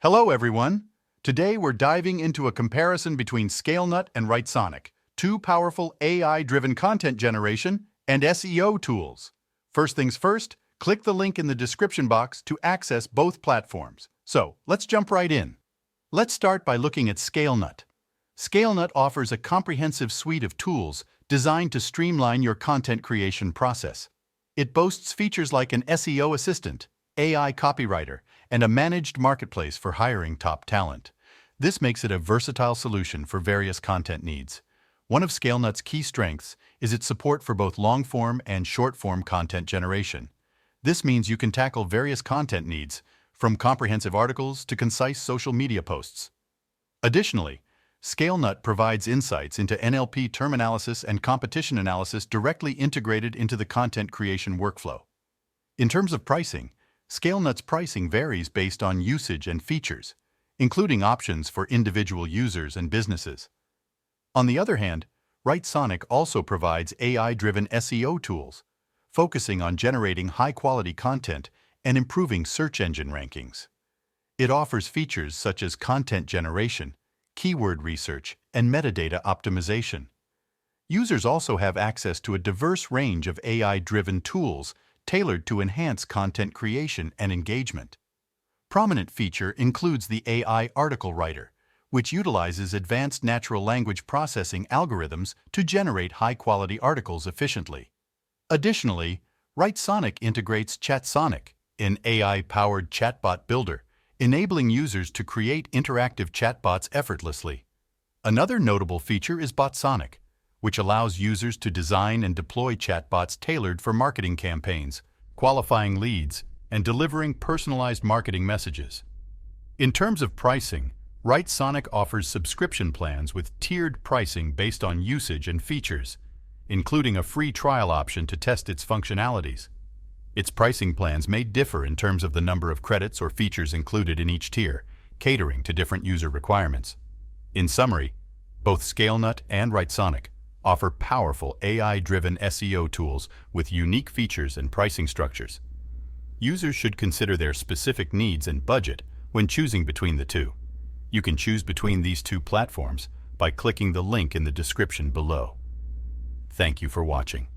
Hello, everyone. Today we're diving into a comparison between Scalenut and Writesonic, two powerful AI-driven content generation and SEO tools. First things first, click the link in the description box to access both platforms. So, let's jump right in. Let's start by looking at Scalenut. Scalenut offers a comprehensive suite of tools designed to streamline your content creation process. It boasts features like an SEO assistant, AI copywriter, and a managed marketplace for hiring top talent. This makes it a versatile solution for various content needs. One of Scalenut's key strengths is its support for both long-form and short-form content generation. This means you can tackle various content needs, from comprehensive articles to concise social media posts. Additionally, Scalenut provides insights into NLP term analysis and competition analysis directly integrated into the content creation workflow. In terms of pricing, Scalenut's pricing varies based on usage and features, including options for individual users and businesses. On the other hand, Writesonic also provides AI-driven SEO tools, focusing on generating high-quality content and improving search engine rankings. It offers features such as content generation, keyword research, and metadata optimization. Users also have access to a diverse range of AI-driven tools tailored to enhance content creation and engagement. Prominent feature includes the AI article writer, which utilizes advanced natural language processing algorithms to generate high-quality articles efficiently. Additionally, Writesonic integrates Chatsonic, an AI-powered chatbot builder, enabling users to create interactive chatbots effortlessly. Another notable feature is Botsonic, which allows users to design and deploy chatbots tailored for marketing campaigns, qualifying leads, and delivering personalized marketing messages. In terms of pricing, Writesonic offers subscription plans with tiered pricing based on usage and features, including a free trial option to test its functionalities. Its pricing plans may differ in terms of the number of credits or features included in each tier, catering to different user requirements. In summary, both Scalenut and Writesonic offer powerful AI-driven SEO tools with unique features and pricing structures. Users should consider their specific needs and budget when choosing between the two. You can choose between these two platforms by clicking the link in the description below. Thank you for watching.